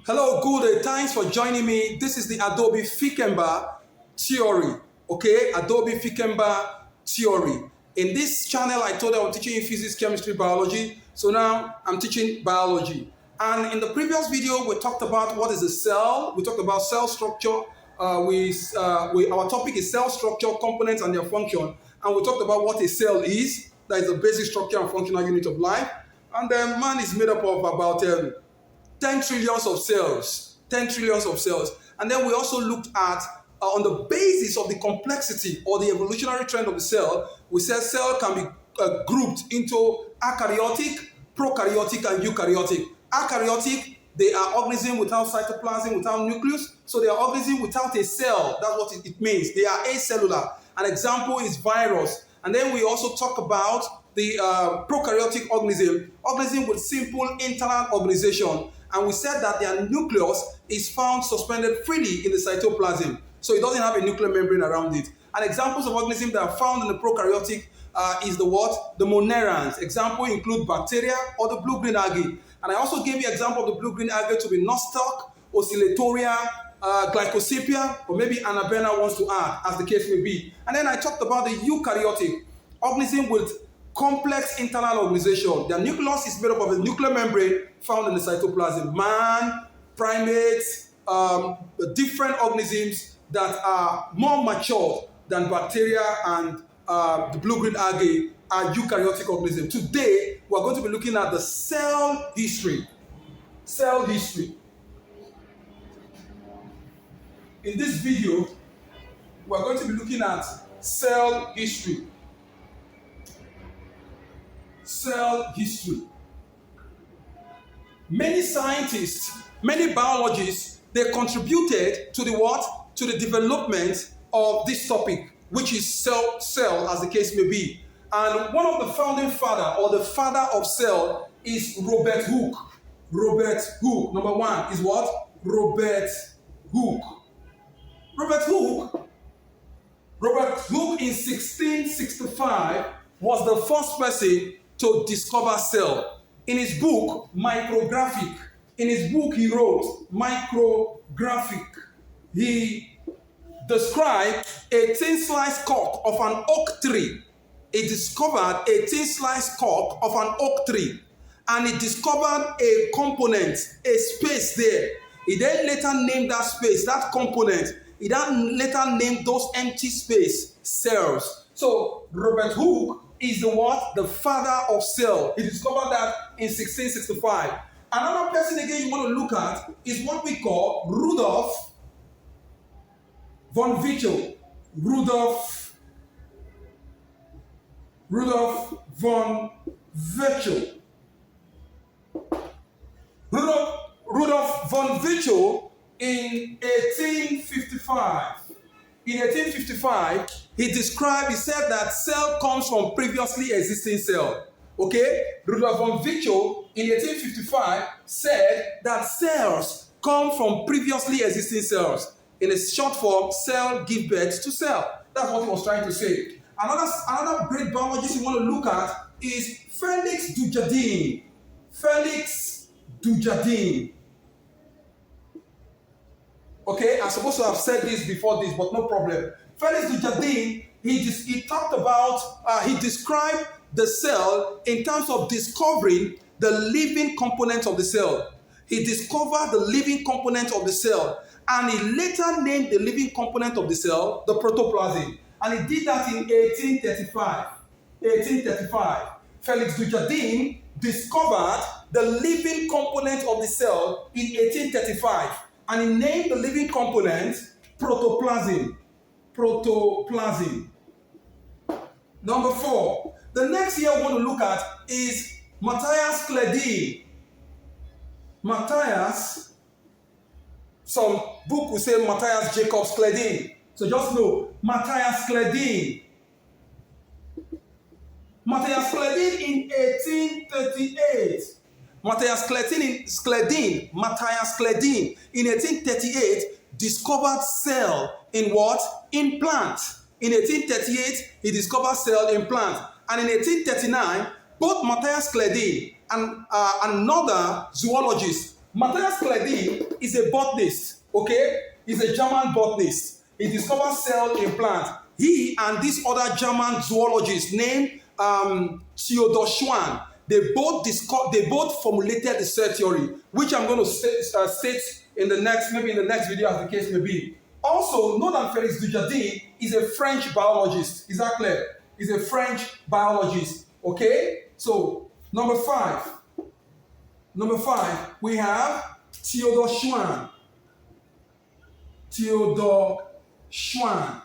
Hello, good day. Thanks for joining me. This is the Adobe Fikemba theory. Okay, Adobe Fikemba theory. In this channel, I told you I'm teaching you physics, chemistry, biology. So now I'm teaching biology. And in the previous video, we talked about what is a cell. We talked about cell structure. Our topic is cell structure, components, and their function. And we talked about what a cell is. That is the basic structure and functional unit of life. And then man is made up of about 10 trillions of cells, 10 trillions of cells. And then we also looked at, on the basis of the complexity or the evolutionary trend of the cell, we said cell can be grouped into eukaryotic, prokaryotic, and eukaryotic. Eukaryotic, they are organisms without cytoplasm, without nucleus. So they are organisms without a cell. That's what it means. They are acellular. An example is virus. And then we also talk about the prokaryotic organism with simple internal organization. And we said that their nucleus is found suspended freely in the cytoplasm. So it doesn't have a nuclear membrane around it. And examples of organisms that are found in the prokaryotic is the what? The monerans. Examples include bacteria or the blue-green algae. And I also gave you an example of the blue-green algae to be nostoc, oscillatoria, glycosepia, or maybe Annabella wants to add, as the case may be. And then I talked about the eukaryotic organism with complex internal organization. Their nucleus is made up of a nuclear membrane found in the cytoplasm. Man, primates, different organisms that are more mature than bacteria and the blue-green algae are eukaryotic organisms. Today, we're going to be looking at the cell history. Cell history. In this video, we're going to be looking at cell history. Cell history. Many scientists, many biologists, they contributed to the what? To the development of this topic, which is cell as the case may be. And one of the founding father or the father of cell is Robert Hooke. Robert Hooke. Number one is what? Robert Hooke. Robert Hooke in 1665 was the first person to discover cell. In his book, Micrographic, he wrote Micrographic. He described a thin sliced cork of an oak tree. He discovered a thin sliced cork of an oak tree. And he discovered a component, a space there. He then later named that space, that component. He then later named those empty space cells. So Robert Hooke is the what? The father of cell. He discovered that in 1665. Another person again you want to look at is what we call Rudolf von Virchow. Rudolf von Virchow. Rudolf von Virchow in 1855. In 1855, he said that cell comes from previously existing cell. Okay? Rudolf von Virchow in 1855 said that cells come from previously existing cells. In a short form, cell give birth to cell. That's what he was trying to say. Another great biologist you want to look at is Felix Dujardin. Felix Dujardin. Okay, I'm supposed to have said this before this, but no problem. Felix Dujardin, he talked about, he described the cell in terms of discovering the living components of the cell. He discovered the living component of the cell, and he later named the living component of the cell the protoplasm. And he did that in 1835. 1835. Felix Dujardin discovered the living component of the cell in 1835. And he named the living component protoplasm. Protoplasm. Number 4. The next year I want to look at is Matthias Claudin. Matthias, some book will say Matthias Jacobs Claudin. So just know, Matthias Claudin. Matthias Claudin in 1838. Matthias Claudin in 1838 discovered cell in what? In plant. In 1838, he discovered cell in plant. And in 1839, both Matthias Claudin and another zoologist, Matthias Claudin is a botanist, okay? He's a German botanist. He discovered cell in plant. He and this other German zoologist named Theodor Schwann, they both formulated the cell theory, which I'm going to state in the next video as the case may be. Also, know that Felix Dujardin is a French biologist. Is that clear? He's a French biologist. Okay? So, number five, we have Theodor Schwann. Theodor Schwann.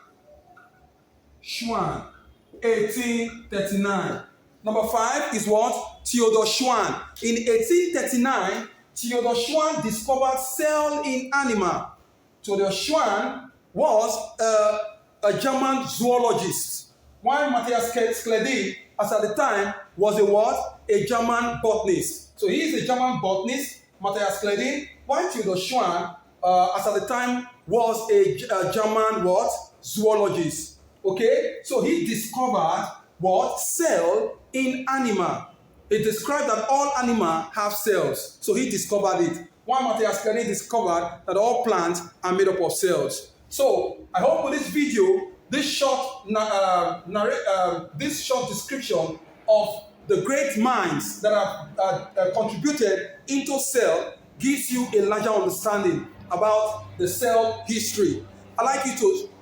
1839. Number 5 is what? Theodor Schwann. In 1839, Theodor Schwann discovered cell in anima. Theodor Schwann was a German zoologist, while Matthias Skledin, as at the time, was a what? A German botanist. So he is a German botanist, Matthias Skledin, while Theodor Schwann, as at the time, was a German what? Zoologist. Okay, so he discovered what? Cell in anima. It described that all anima have cells. So he discovered it. While Matthias Skledin discovered that all plants are made up of cells. So I hope with this video, this short description of the great minds that have contributed into cell gives you a larger understanding about the cell history. I'd like you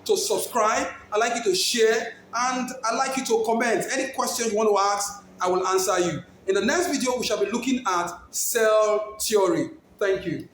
to subscribe, I'd like you to share, and I'd like you to comment. Any questions you want to ask, I will answer you. In the next video, we shall be looking at cell theory. Thank you.